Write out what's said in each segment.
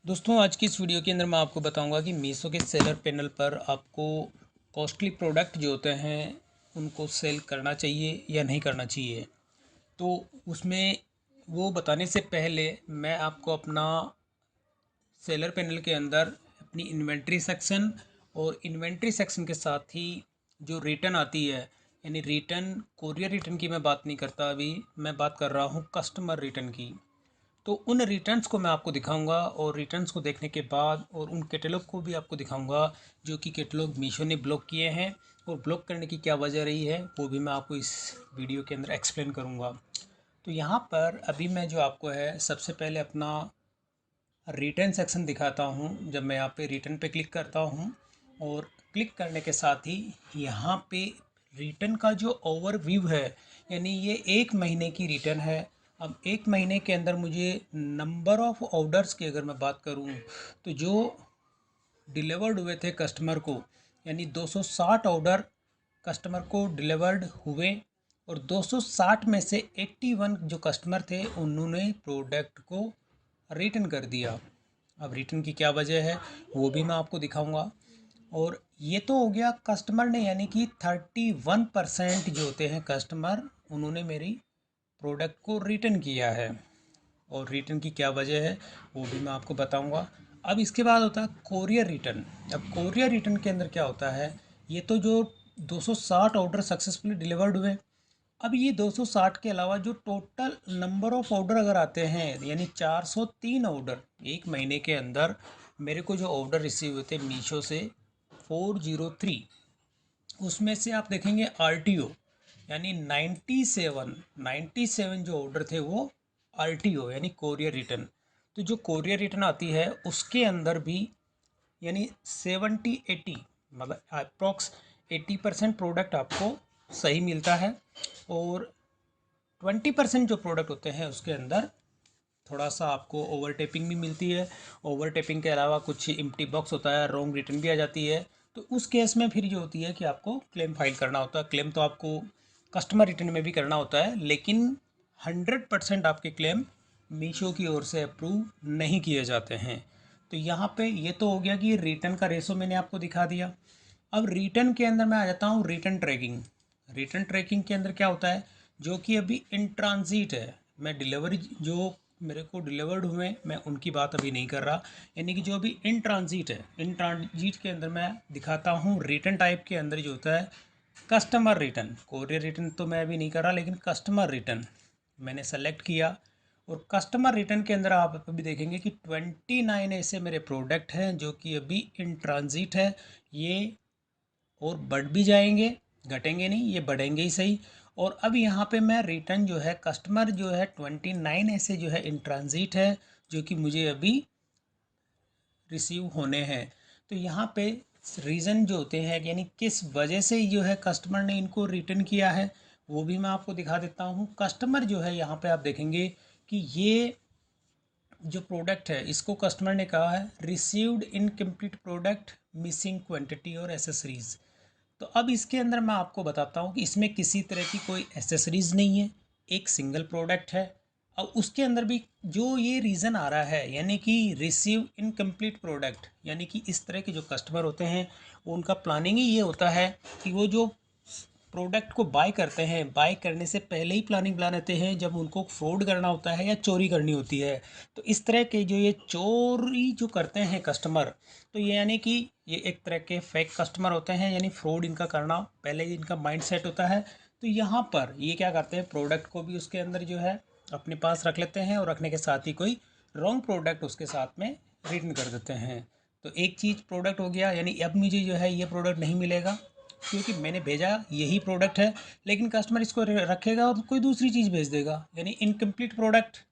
दोस्तों आज की इस वीडियो के अंदर मैं आपको बताऊंगा कि मीशो के सेलर पैनल पर आपको कॉस्टली प्रोडक्ट जो होते हैं उनको सेल करना चाहिए या नहीं करना चाहिए। तो उसमें वो बताने से पहले मैं आपको अपना सेलर पैनल के अंदर अपनी इन्वेंट्री सेक्शन और इन्वेंट्री सेक्शन के साथ ही जो रिटर्न आती है, यानी रिटर्न कोरियर रिटर्न की मैं बात नहीं करता, अभी मैं बात कर रहा हूँ कस्टमर रिटर्न की। तो उन रिटर्न्स को मैं आपको दिखाऊंगा और रिटर्न्स को देखने के बाद और उन कैटलॉग को भी आपको दिखाऊंगा जो कि कैटलॉग मीशो ने ब्लॉक किए हैं, और ब्लॉक करने की क्या वजह रही है वो भी मैं आपको इस वीडियो के अंदर एक्सप्लेन करूंगा। तो यहाँ पर अभी मैं जो आपको है सबसे पहले अपना रिटर्न सेक्शन दिखाता हूँ। जब मैं यहाँ पे रिटर्न पे क्लिक करता हूँ और क्लिक करने के साथ ही यहाँ पे रिटर्न का जो ओवरव्यू है, यानी ये एक महीने की रिटर्न है। अब एक महीने के अंदर मुझे नंबर ऑफ़ ऑर्डर्स की अगर मैं बात करूँ तो जो डिलीवर्ड हुए थे कस्टमर को, यानी 260 ऑर्डर कस्टमर को डिलीवर्ड हुए, और 260 में से 81 जो कस्टमर थे उन्होंने प्रोडक्ट को रिटर्न कर दिया। अब रिटर्न की क्या वजह है वो भी मैं आपको दिखाऊंगा। और ये तो हो गया कस्टमर ने, यानी कि 31% जो होते हैं कस्टमर उन्होंने मेरी प्रोडक्ट को रिटर्न किया है, और रिटर्न की क्या वजह है वो भी मैं आपको बताऊंगा। अब इसके बाद होता है कोरियर रिटर्न। अब कोरियर रिटर्न के अंदर क्या होता है, ये तो जो 260 ऑर्डर सक्सेसफुली डिलीवर्ड हुए, अब ये 260 के अलावा जो टोटल नंबर ऑफ ऑर्डर अगर आते हैं, यानी 403 ऑर्डर एक महीने के अंदर मेरे को जो ऑर्डर रिसीव हुए थे मीशो से 403, उसमें से आप देखेंगे आरटीओ यानी 97 जो ऑर्डर थे वो आरटीओ यानी कोरियर रिटर्न। तो जो कोरियर रिटर्न आती है उसके अंदर भी यानी 70-80, मतलब अप्रॉक्स 80% प्रोडक्ट आपको सही मिलता है, और 20% जो प्रोडक्ट होते हैं उसके अंदर थोड़ा सा आपको ओवरटेपिंग भी मिलती है। ओवरटेपिंग के अलावा कुछ एम्प्टी बॉक्स होता है, रॉन्ग रिटर्न भी आ जाती है। तो उस केस में फिर जो होती है कि आपको क्लेम फाइल करना होता है। क्लेम तो आपको कस्टमर रिटर्न में भी करना होता है, लेकिन 100% आपके क्लेम मीशो की ओर से अप्रूव नहीं किए जाते हैं। तो यहाँ पे ये तो हो गया कि रिटर्न का रेशो मैंने आपको दिखा दिया। अब रिटर्न के अंदर मैं आ जाता हूँ रिटर्न ट्रैकिंग। रिटर्न ट्रैकिंग के अंदर क्या होता है, जो कि अभी इन ट्रांजिट है, मैं डिलीवरी जो मेरे को डिलीवर्ड हुए मैं उनकी बात अभी नहीं कर रहा, यानी कि जो अभी इन ट्रांजिट है, इन ट्रांजिट के अंदर मैं दिखाता हूँ रिटर्न टाइप के अंदर जो होता है कस्टमर रिटर्न। कोरियर रिटर्न तो मैं अभी नहीं कर रहा, लेकिन कस्टमर रिटर्न मैंने सेलेक्ट किया। और कस्टमर रिटर्न के अंदर आप अभी देखेंगे कि 29 ऐसे मेरे प्रोडक्ट हैं जो कि अभी इन ट्रांजिट है। ये और बढ़ भी जाएंगे, घटेंगे नहीं, ये बढ़ेंगे ही सही। और अब यहाँ पे मैं रिटर्न जो है कस्टमर जो है 29 ऐसे जो है इन ट्रांजिट है, जो कि मुझे अभी रिसीव होने हैं। तो यहाँ पे रीज़न जो होते हैं, यानी किस वजह से जो है कस्टमर ने इनको रिटर्न किया है, वो भी मैं आपको दिखा देता हूँ। कस्टमर जो है यहाँ पे आप देखेंगे कि ये जो प्रोडक्ट है इसको कस्टमर ने कहा है received incomplete product, missing quantity और एसेसरीज़। तो अब इसके अंदर मैं आपको बताता हूँ कि इसमें किसी तरह की कोई एसेसरीज़ नहीं है, एक सिंगल प्रोडक्ट है। अब उसके अंदर भी जो ये रीज़न आ रहा है, यानी कि रिसीव इनकम्प्लीट प्रोडक्ट, यानी कि इस तरह के जो कस्टमर होते हैं उनका प्लानिंग ही ये होता है कि वो जो प्रोडक्ट को बाय करते हैं, बाय करने से पहले ही प्लानिंग बना लेते हैं जब उनको फ्रॉड करना होता है या चोरी करनी होती है। तो इस तरह के जो ये चोरी जो करते हैं कस्टमर, तो ये यानी कि ये एक तरह के फेक कस्टमर होते हैं, यानी फ्रॉड इनका करना पहले ही इनका माइंड सेट होता है। तो यहाँ पर ये क्या करते हैं, प्रोडक्ट को भी उसके अंदर जो है अपने पास रख लेते हैं, और रखने के साथ ही कोई रॉन्ग प्रोडक्ट उसके साथ में रिटर्न कर देते हैं। तो एक चीज़ प्रोडक्ट हो गया, यानी अब मुझे जो है ये प्रोडक्ट नहीं मिलेगा क्योंकि मैंने भेजा यही प्रोडक्ट है, लेकिन कस्टमर इसको रखेगा और कोई दूसरी चीज़ भेज देगा, यानी इनकम्प्लीट प्रोडक्ट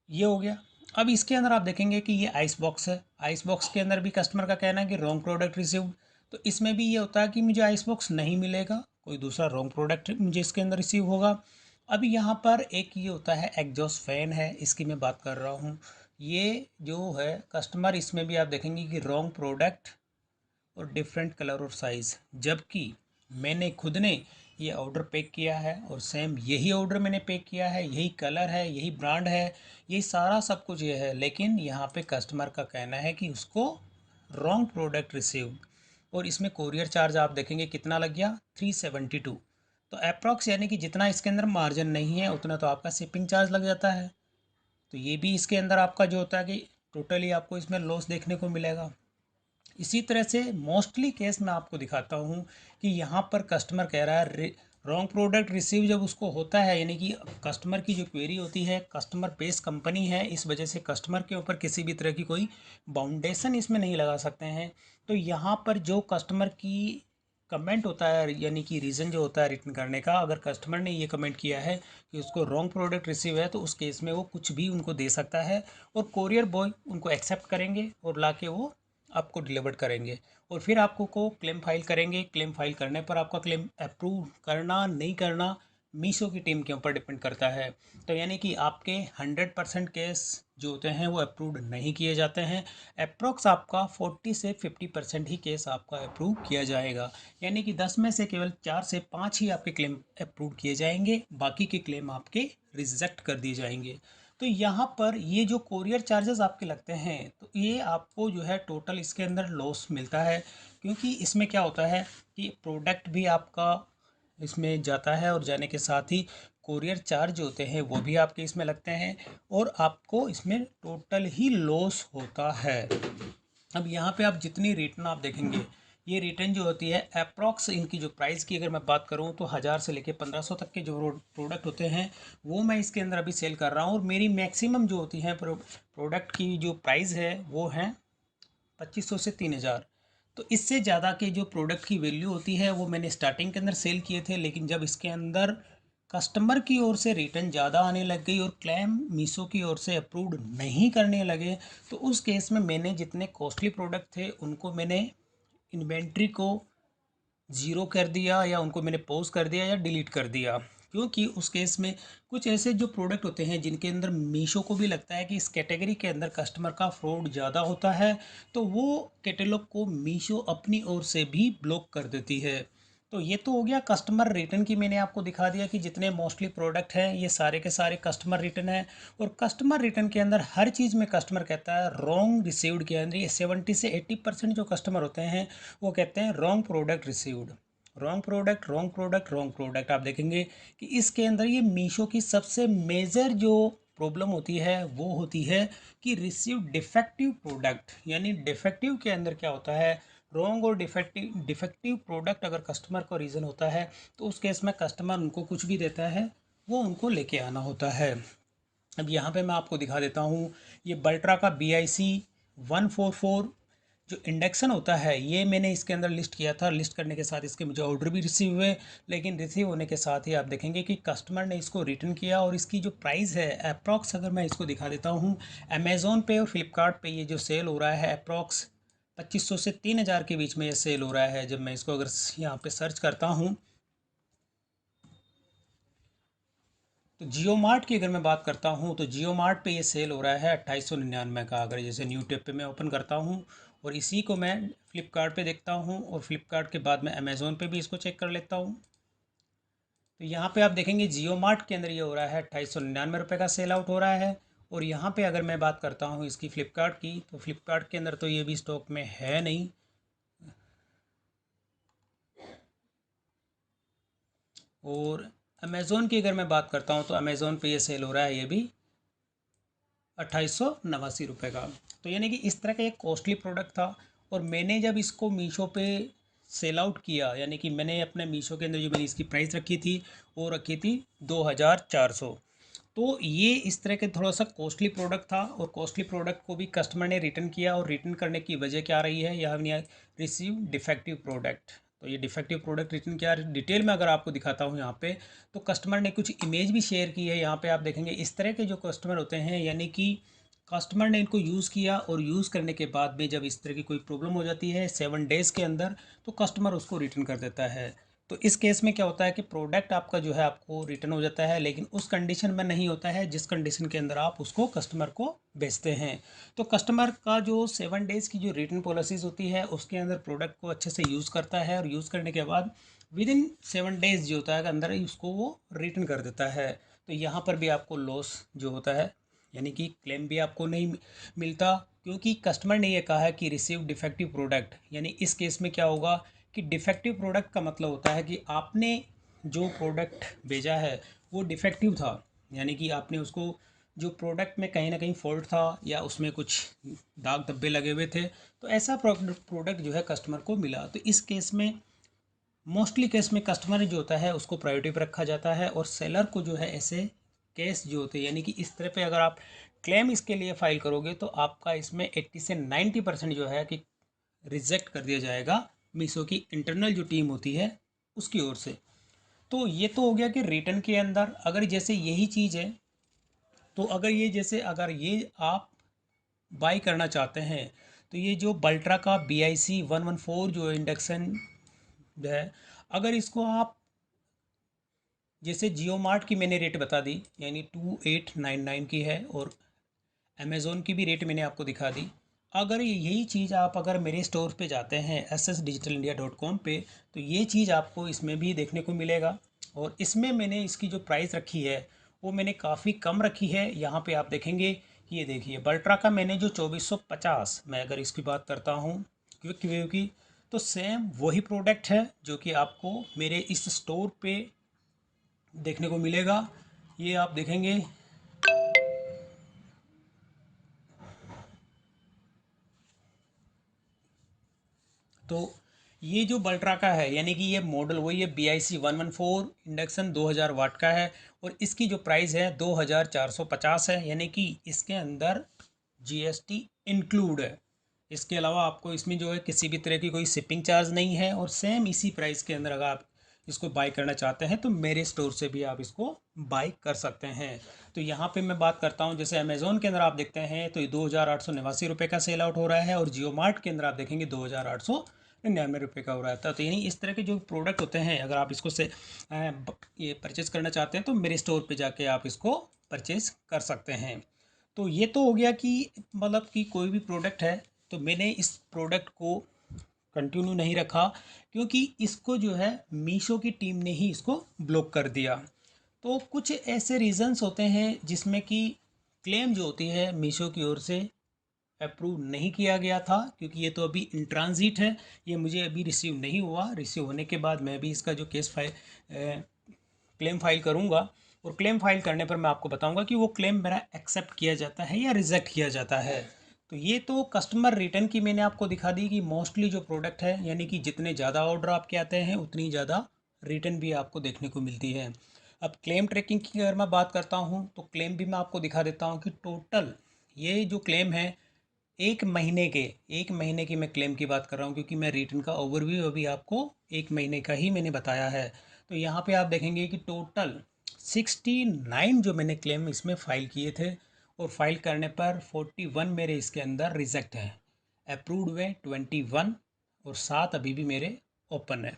ये हो गया। अब इसके अंदर आप देखेंगे कि ये आइस बॉक्स है। आइस बॉक्स के अंदर भी कस्टमर का कहना है कि रॉन्ग प्रोडक्ट रिसीव्ड। तो इसमें भी ये होता है कि मुझे आइस बॉक्स नहीं मिलेगा, कोई दूसरा रॉन्ग प्रोडक्ट मुझे इसके अंदर रिसीव होगा। अब यहाँ पर एक ये होता है एग्जॉस्ट फैन है, इसकी मैं बात कर रहा हूँ। ये जो है कस्टमर, इसमें भी आप देखेंगे कि रॉन्ग प्रोडक्ट और डिफरेंट कलर और साइज़, जबकि मैंने खुद ने ये ऑर्डर पैक किया है और सेम यही ऑर्डर मैंने पैक किया है, यही कलर है, यही ब्रांड है, यही सारा सब कुछ ये है, लेकिन यहाँ पे कस्टमर का कहना है कि उसको रॉन्ग प्रोडक्ट रिसीव्ड। और इसमें कोरियर चार्ज आप देखेंगे कितना लग गया, 372। तो अप्रॉक्स यानी कि जितना इसके अंदर मार्जिन नहीं है उतना तो आपका शिपिंग चार्ज लग जाता है। तो ये भी इसके अंदर आपका जो होता है कि टोटली आपको इसमें लॉस देखने को मिलेगा। इसी तरह से मोस्टली केस मैं आपको दिखाता हूँ कि यहाँ पर कस्टमर कह रहा है रॉन्ग प्रोडक्ट रिसीव जब उसको होता है, यानी कि कस्टमर की जो क्वेरी होती है, कस्टमर बेस कंपनी है, इस वजह से कस्टमर के ऊपर किसी भी तरह की कोई बाउंडेशन इसमें नहीं लगा सकते हैं। तो यहाँ पर जो कस्टमर की कमेंट होता है, यानी कि रीज़न जो होता है रिटर्न करने का, अगर कस्टमर ने ये कमेंट किया है कि उसको रॉन्ग प्रोडक्ट रिसीव है तो उस केस में वो कुछ भी उनको दे सकता है और कोरियर बॉय उनको एक्सेप्ट करेंगे और ला के वो आपको डिलीवर करेंगे और फिर आपको को क्लेम फाइल करेंगे। क्लेम फाइल करने पर आपका क्लेम अप्रूव करना नहीं करना मीशो की टीम के ऊपर डिपेंड करता है। तो यानी कि आपके 100% केस जो होते हैं वो अप्रूव्ड नहीं किए जाते हैं। अप्रॉक्स आपका 40 से 50% ही केस आपका अप्रूव किया जाएगा, यानी कि 10 में से केवल 4 से 5 ही आपके क्लेम अप्रूव किए जाएंगे, बाकी के क्लेम आपके रिजेक्ट कर दिए जाएंगे। तो यहाँ पर ये जो कोरियर चार्जेस आपके लगते हैं तो ये आपको जो है टोटल इसके अंदर लॉस मिलता है, क्योंकि इसमें क्या होता है कि प्रोडक्ट भी आपका इसमें जाता है और जाने के साथ ही कोरियर चार्ज जो होते हैं वो भी आपके इसमें लगते हैं और आपको इसमें टोटल ही लॉस होता है। अब यहाँ पे आप जितनी रिटर्न आप देखेंगे, ये रिटर्न जो होती है अप्रॉक्स इनकी जो प्राइस की अगर मैं बात करूँ तो 1000 से लेके 1500 तक के जो प्रोडक्ट होते हैं वो मैं इसके अंदर अभी सेल कर रहा हूँ। और मेरी मैक्सिमम जो होती है प्रोडक्ट की जो प्राइस है वो है 2500 से 3000। तो इससे ज़्यादा के जो प्रोडक्ट की वैल्यू होती है वो मैंने स्टार्टिंग के अंदर सेल किए थे, लेकिन जब इसके अंदर कस्टमर की ओर से रिटर्न ज़्यादा आने लग गई और क्लेम मीशो की ओर से अप्रूव्ड नहीं करने लगे, तो उस केस में मैंने जितने कॉस्टली प्रोडक्ट थे उनको मैंने इन्वेंट्री को ज़ीरो कर दिया या उनको मैंने पॉज कर दिया या डिलीट कर दिया। क्योंकि उस केस में कुछ ऐसे जो प्रोडक्ट होते हैं जिनके अंदर मीशो को भी लगता है कि इस कैटेगरी के अंदर कस्टमर का फ्रॉड ज़्यादा होता है, तो वो कैटेलॉग को मीशो अपनी ओर से भी ब्लॉक कर देती है। तो ये तो हो गया कस्टमर रिटर्न की, मैंने आपको दिखा दिया कि जितने मोस्टली प्रोडक्ट हैं ये सारे के सारे कस्टमर रिटर्न है। और कस्टमर रिटर्न के अंदर हर चीज़ में कस्टमर कहता है रॉन्ग रिसीव्ड के अंदर ये 70 से 80% जो कस्टमर होते हैं वो कहते हैं wrong product received. Wrong product, wrong product, wrong product. आप देखेंगे कि इसके अंदर ये मीशो की सबसे मेजर जो प्रॉब्लम होती है वो होती है कि रिसीव डिफेक्टिव प्रोडक्ट। यानी डिफेक्टिव के अंदर क्या होता है, रॉन्ग और डिफेक्टिव डिफेक्टिव प्रोडक्ट अगर कस्टमर का रीज़न होता है तो उस केस में कस्टमर उनको कुछ भी देता है वो उनको लेके आना होता है। अब यहाँ पे मैं आपको दिखा देता हूँ, ये बल्ट्रा का BIC 144 जो इंडक्शन होता है ये मैंने इसके अंदर लिस्ट किया था। लिस्ट करने के साथ इसके मुझे ऑर्डर भी रिसीव हुए, लेकिन रिसीव होने के साथ ही आप देखेंगे कि कस्टमर ने इसको रिटर्न किया और इसकी जो प्राइस है अप्रॉक्स अगर मैं इसको दिखा देता हूँ, अमेज़ोन पे और फ्लिपकार्ट पे ये जो सेल हो रहा है अप्रॉक्स 2500 से 3000 के बीच में ये सेल हो रहा है। जब मैं इसको अगर यहाँ पे सर्च करता हूँ तो जियो मार्ट की अगर मैं बात करता हूँ तो जियो मार्ट पे ये सेल हो रहा है 2899 का। अगर जैसे न्यू टैब पे मैं ओपन करता हूँ और इसी को मैं फ्लिपकार्ट पे देखता हूँ और फ्लिपकार्ट के बाद मैं अमेज़ोन पे भी इसको चेक कर लेता हूँ, तो यहाँ पे आप देखेंगे जियो मार्ट के अंदर ये हो रहा है 2899 का सेल आउट हो रहा है। और यहाँ पे अगर मैं बात करता हूँ इसकी फ्लिपकार्ट की तो फ्लिपकार्ट के अंदर तो ये भी स्टॉक में है नहीं। और अमेज़ोन की अगर मैं बात करता हूँ तो अमेज़ोन पे ये सेल हो रहा है ये भी 2889 का। तो यानी कि इस तरह का एक कॉस्टली प्रोडक्ट था और मैंने जब इसको मीशो पे सेल आउट किया, यानी कि मैंने अपने मीशो के अंदर जो मैंने इसकी प्राइस रखी थी वो रखी थी 2400। तो ये इस तरह के थोड़ा सा कॉस्टली प्रोडक्ट था और कॉस्टली प्रोडक्ट को भी कस्टमर ने रिटर्न किया और रिटर्न करने की वजह क्या रही है, यह हमने रिसीव डिफेक्टिव प्रोडक्ट। तो ये डिफेक्टिव प्रोडक्ट रिटर्न किया डिटेल में अगर आपको दिखाता हूँ यहाँ पे, तो कस्टमर ने कुछ इमेज भी शेयर की है। यहाँ पे आप देखेंगे इस तरह के जो कस्टमर होते हैं, यानी कि कस्टमर ने इनको यूज़ किया और यूज़ करने के बाद में जब इस तरह की कोई प्रॉब्लम हो जाती है 7 डेज़ के अंदर, तो कस्टमर उसको रिटर्न कर देता है। तो इस केस में क्या होता है कि प्रोडक्ट आपका जो है आपको रिटर्न हो जाता है, लेकिन उस कंडीशन में नहीं होता है जिस कंडीशन के अंदर आप उसको कस्टमर को बेचते हैं। तो कस्टमर का जो 7 डेज़ की जो रिटर्न पॉलिसीज़ होती है उसके अंदर प्रोडक्ट को अच्छे से यूज़ करता है और यूज़ करने के बाद विद इन 7 डेज जो होता है कि अंदर ही उसको वो रिटर्न कर देता है। तो यहाँ पर भी आपको लॉस जो होता है यानी कि क्लेम भी आपको नहीं मिलता, क्योंकि कस्टमर ने ये कहा है कि रिसीव डिफेक्टिव प्रोडक्ट। यानी इस केस में क्या होगा कि डिफेक्टिव प्रोडक्ट का मतलब होता है कि आपने जो प्रोडक्ट भेजा है वो डिफेक्टिव था, यानी कि आपने उसको जो प्रोडक्ट में कहीं ना कहीं फॉल्ट था या उसमें कुछ दाग धब्बे लगे हुए थे, तो ऐसा प्रोडक्ट जो है कस्टमर को मिला। तो इस केस में मोस्टली केस में कस्टमर जो होता है उसको प्रायोरिटी पर रखा जाता है, और सेलर को जो है ऐसे केस जो होते हैं यानी कि इस तरह पे अगर आप क्लेम इसके लिए फाइल करोगे तो आपका इसमें 80 से 90% जो है कि रिजेक्ट कर दिया जाएगा मीशो की इंटरनल जो टीम होती है उसकी ओर से। तो ये तो हो गया कि रिटर्न के अंदर अगर जैसे यही चीज़ है, तो अगर ये जैसे अगर ये आप बाई करना चाहते हैं, तो ये जो बल्ट्रा का BIC 114 जो इंडक्शन है, अगर इसको आप जैसे जियो मार्ट की मैंने रेट बता दी यानी 2899 की है, और अमेज़ोन की भी रेट मैंने आपको दिखा दी। अगर यही चीज़ आप अगर मेरे स्टोर पे जाते हैं ssdigitalindia.com पे, तो ये चीज़ आपको इसमें भी देखने को मिलेगा। और इसमें मैंने इसकी जो प्राइस रखी है वो मैंने काफ़ी कम रखी है। यहाँ पे आप देखेंगे कि ये देखिए बल्ट्रा का मैंने जो 2450, मैं अगर इसकी बात करता हूँ क्विक व्यू की, तो सेम वही प्रोडक्ट है जो कि आपको मेरे इस स्टोर पे देखने को मिलेगा। ये आप देखेंगे तो ये जो बल्ट्रा का है यानी कि ये मॉडल वही है BIC 114 इंडक्शन 2000 वाट का है, और इसकी जो प्राइस है 2450 है, यानी कि इसके अंदर GST इंक्लूड है। इसके अलावा आपको इसमें जो है किसी भी तरह की कोई शिपिंग चार्ज नहीं है, और सेम इसी प्राइस के अंदर अगर आप इसको बाई करना चाहते हैं तो मेरे स्टोर से भी आप इसको बाई कर सकते हैं। तो यहाँ पे मैं बात करता हूँ जैसे अमेज़ोन के अंदर आप देखते हैं तो ये 2889 रुपये का सेल आउट हो रहा है, और जियो मार्ट के अंदर आप देखेंगे 2899 रुपये का हो रहा था। तो यानी इस तरह के जो प्रोडक्ट होते हैं अगर आप इसको से ये परचेज़ करना चाहते हैं तो मेरे स्टोर पे जाके आप इसको परचेज़ कर सकते हैं। तो ये तो हो गया कि मतलब कि कोई भी प्रोडक्ट है, तो मैंने इस प्रोडक्ट को कंटिन्यू नहीं रखा क्योंकि इसको जो है मीशो की टीम ने ही इसको ब्लॉक कर दिया। तो कुछ ऐसे रीज़न्स होते हैं जिसमें कि क्लेम जो होती है मीशो की ओर से अप्रूव नहीं किया गया था, क्योंकि ये तो अभी इन ट्रांजिट है, ये मुझे अभी रिसीव नहीं हुआ। रिसीव होने के बाद मैं भी इसका जो केस फाइल क्लेम फाइल करूँगा, और क्लेम फाइल करने पर मैं आपको बताऊँगा कि वो क्लेम मेरा एक्सेप्ट किया जाता है या रिजेक्ट किया जाता है। तो ये तो कस्टमर रिटर्न की मैंने आपको दिखा दी कि मोस्टली जो प्रोडक्ट है यानी कि जितने ज़्यादा ऑर्डर आपके आते हैं उतनी ज़्यादा रिटर्न भी आपको देखने को मिलती है। अब क्लेम ट्रैकिंग की अगर मैं बात करता हूँ तो क्लेम भी मैं आपको दिखा देता हूँ कि टोटल ये जो क्लेम है 1 महीने के, 1 महीने की मैं क्लेम की बात कर रहा हूँ, क्योंकि मैं रिटर्न का ओवरव्यू अभी आपको 1 महीने का ही मैंने बताया है। तो यहाँ पे आप देखेंगे कि टोटल 69 जो मैंने क्लेम इसमें फ़ाइल किए थे, और फाइल करने पर 41 मेरे इसके अंदर रिजेक्ट हैं, अप्रूव्ड हुए 21, और 7 अभी भी मेरे ओपन है।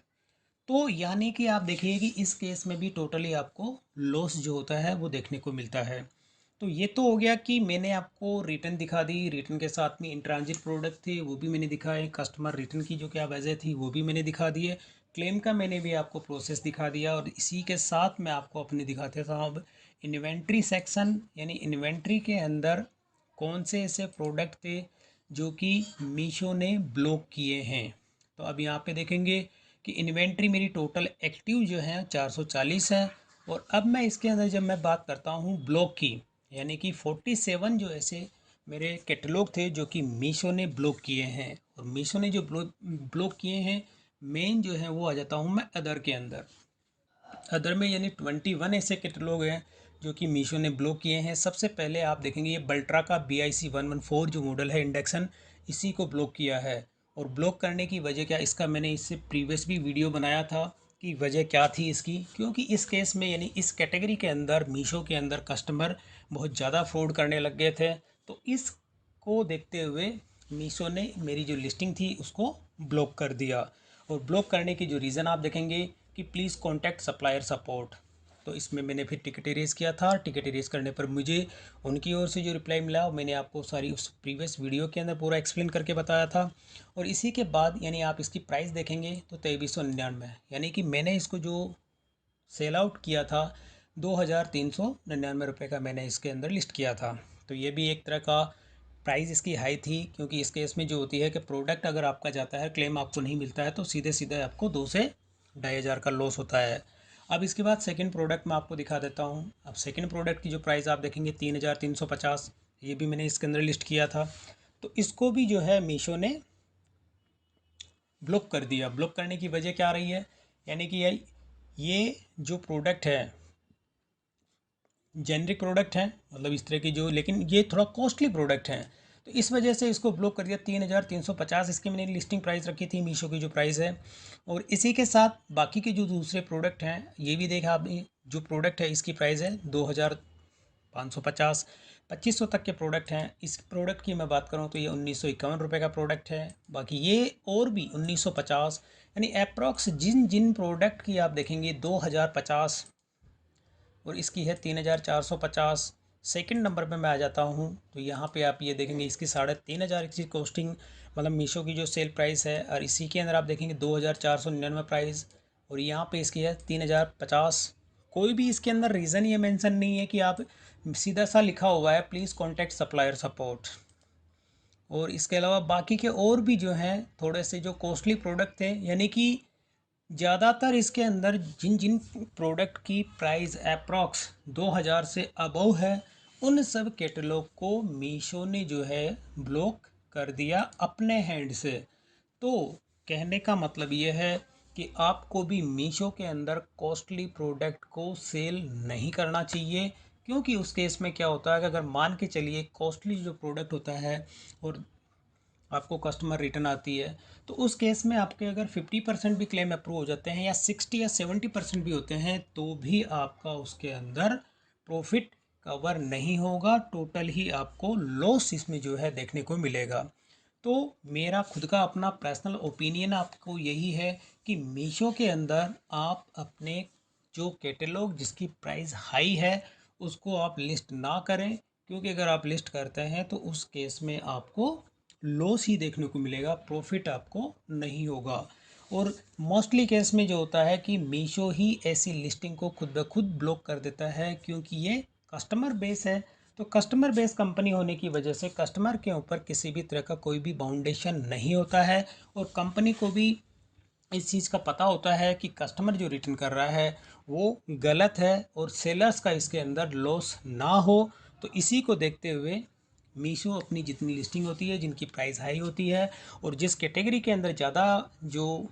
तो यानी कि आप देखिए कि इस केस में भी टोटली आपको लॉस जो होता है वो देखने को मिलता है। तो ये तो हो गया कि मैंने आपको रिटर्न दिखा दी, रिटर्न के साथ में इन ट्रांजिट प्रोडक्ट थे वो भी मैंने दिखाए, कस्टमर रिटर्न की जो क्या वजह थी वो भी मैंने दिखा दी है, क्लेम का मैंने भी आपको प्रोसेस दिखा दिया, और इसी के साथ मैं आपको अपने दिखाते था अब इन्वेंट्री सेक्शन, यानी इन्वेंट्री के अंदर कौन से ऐसे प्रोडक्ट थे जो कि मीशो ने ब्लॉक किए हैं। तो अब यहाँ पे देखेंगे कि इन्वेंट्री मेरी टोटल एक्टिव जो है 440 है, और अब मैं इसके अंदर जब मैं बात करता हूँ ब्लॉक की, यानी कि 47 जो ऐसे मेरे कैटलॉग थे जो कि मीशो ने ब्लॉक किए हैं, और मीशो ने जो ब्लॉक किए हैं मेन जो है वो आ जाता हूँ मैं अदर के अंदर। अदर में यानी 21 ऐसे कैटलॉग हैं जो कि मीशो ने ब्लॉक किए हैं। सबसे पहले आप देखेंगे ये बल्ट्रा का BIC 114 जो मॉडल है इंडक्शन, इसी को ब्लॉक किया है। और ब्लॉक करने की वजह क्या, इसका मैंने इससे प्रीवियस भी वीडियो बनाया था कि वजह क्या थी इसकी, क्योंकि इस केस में यानी इस कैटेगरी के अंदर मीशो के अंदर कस्टमर बहुत ज़्यादा फ्रॉड करने लग गए थे। तो इसको देखते हुए मीशो ने मेरी जो लिस्टिंग थी उसको ब्लॉक कर दिया। और ब्लॉक करने की जो रीज़न आप देखेंगे कि प्लीज़ कॉन्टैक्ट सप्लायर सपोर्ट। तो इसमें मैंने फिर टिकट इरेज किया था। टिकट इरेज करने पर मुझे उनकी ओर से जो रिप्लाई मिला मैंने आपको सारी उस प्रीवियस वीडियो के अंदर पूरा एक्सप्लेन करके बताया था। और इसी के बाद यानी आप इसकी प्राइस देखेंगे तो 2399, यानी कि मैंने इसको जो सेल आउट किया था 2399 रुपये का मैंने इसके अंदर लिस्ट किया था। तो ये भी एक तरह का प्राइस इसकी हाई थी, क्योंकि इस केस में जो होती है कि प्रोडक्ट अगर आपका जाता है, क्लेम आपको नहीं मिलता है, तो सीधे सीधे आपको 2 से 2500 का लॉस होता है। अब इसके बाद सेकंड प्रोडक्ट मैं आपको दिखा देता हूँ। अब सेकंड प्रोडक्ट की जो प्राइस आप देखेंगे 3350, ये भी मैंने इसके अंदर लिस्ट किया था। तो इसको भी जो है मीशो ने ब्लॉक कर दिया। ब्लॉक करने की वजह क्या रही है, यानी कि ये जो प्रोडक्ट है जेनरिक प्रोडक्ट हैं, मतलब इस तरह की जो, लेकिन ये थोड़ा कॉस्टली प्रोडक्ट हैं, तो इस वजह से इसको ब्लॉक कर दिया। 3350 इसकी मैंने लिस्टिंग प्राइस रखी थी, मीशो की जो प्राइस है। और इसी के साथ बाकी के जो दूसरे प्रोडक्ट हैं ये भी देखा आपने, जो प्रोडक्ट है इसकी प्राइस है 2550, 2500 तक के प्रोडक्ट हैं। इस प्रोडक्ट की मैं बात करूँ तो ये 1951 रुपये का प्रोडक्ट है। बाकी ये और भी 1950, यानी अप्रॉक्स जिन जिन प्रोडक्ट की आप देखेंगे 2050 और इसकी है 3450। सेकंड नंबर पे मैं आ जाता हूँ तो यहाँ पे आप ये देखेंगे इसकी 3500 की कॉस्टिंग, मतलब मीशो की जो सेल प्राइस है। और इसी के अंदर आप देखेंगे 2499 प्राइस, और यहाँ पे इसकी है 3050। कोई भी इसके अंदर रीज़न ये मेंशन नहीं है कि आप, सीधा सा लिखा हुआ है प्लीज़ कॉन्टैक्ट सप्लायर सपोर्ट। और इसके अलावा बाकी के और भी जो हैं थोड़े से जो कॉस्टली प्रोडक्ट थे, यानी कि ज़्यादातर इसके अंदर जिन जिन प्रोडक्ट की प्राइस अप्रॉक्स 2000 से अबव है, उन सब कैटलॉग को मीशो ने जो है ब्लॉक कर दिया अपने हैंड से। तो कहने का मतलब ये है कि आपको भी मीशो के अंदर कॉस्टली प्रोडक्ट को सेल नहीं करना चाहिए, क्योंकि उस केस में क्या होता है कि अगर मान के चलिए कॉस्टली जो प्रोडक्ट होता है और आपको कस्टमर रिटर्न आती है, तो उस केस में आपके अगर 50% भी क्लेम अप्रूव हो जाते हैं या 60 या 70% भी होते हैं, तो भी आपका उसके अंदर प्रॉफिट कवर नहीं होगा, टोटल ही आपको लॉस इसमें जो है देखने को मिलेगा। तो मेरा खुद का अपना पर्सनल ओपिनियन आपको यही है कि मीशो के अंदर आप अपने जो कैटलॉग जिसकी प्राइस हाई है उसको आप लिस्ट ना करें, क्योंकि अगर आप लिस्ट करते हैं तो उस केस में आपको लॉस ही देखने को मिलेगा, प्रॉफिट आपको नहीं होगा। और मोस्टली केस में जो होता है कि मीशो ही ऐसी लिस्टिंग को खुद ब खुद ब्लॉक कर देता है, क्योंकि ये कस्टमर बेस है। तो कस्टमर बेस कंपनी होने की वजह से कस्टमर के ऊपर किसी भी तरह का कोई भी बाउंडेशन नहीं होता है, और कंपनी को भी इस चीज़ का पता होता है कि कस्टमर जो रिटर्न कर रहा है वो गलत है और सेलर्स का इसके अंदर लॉस ना हो। तो इसी को देखते हुए मीशो अपनी जितनी लिस्टिंग होती है, जिनकी प्राइस हाई होती है और जिस कैटेगरी के अंदर ज़्यादा जो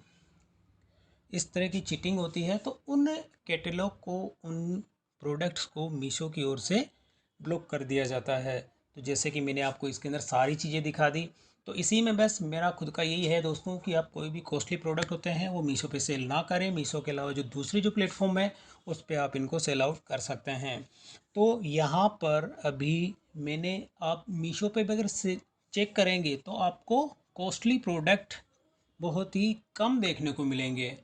इस तरह की चीटिंग होती है, तो उन कैटलॉग को, उन प्रोडक्ट्स को मीशो की ओर से ब्लॉक कर दिया जाता है। तो जैसे कि मैंने आपको इसके अंदर सारी चीज़ें दिखा दी, तो इसी में बस मेरा खुद का यही है दोस्तों कि आप कोई भी कॉस्टली प्रोडक्ट होते हैं वो मीशो पे सेल ना करें। मीशो के अलावा जो दूसरी जो प्लेटफॉर्म है उस पर आप इनको सेल आउट कर सकते हैं। तो यहाँ पर अभी मैंने, आप मीशो पे अगर से चेक करेंगे तो आपको कॉस्टली प्रोडक्ट बहुत ही कम देखने को मिलेंगे।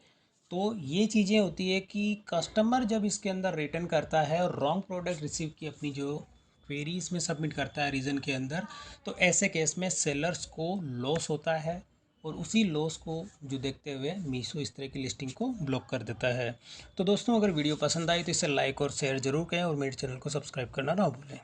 तो ये चीज़ें होती है कि कस्टमर जब इसके अंदर रिटर्न करता है और रॉन्ग प्रोडक्ट रिसीव की अपनी जो क्वेरी इसमें सबमिट करता है रीज़न के अंदर, तो ऐसे केस में सेलर्स को लॉस होता है, और उसी लॉस को जो देखते हुए मीशो इस तरह की लिस्टिंग को ब्लॉक कर देता है। तो दोस्तों अगर वीडियो पसंद आई तो इसे लाइक और शेयर ज़रूर करें और मेरे चैनल को सब्सक्राइब करना ना भूलें।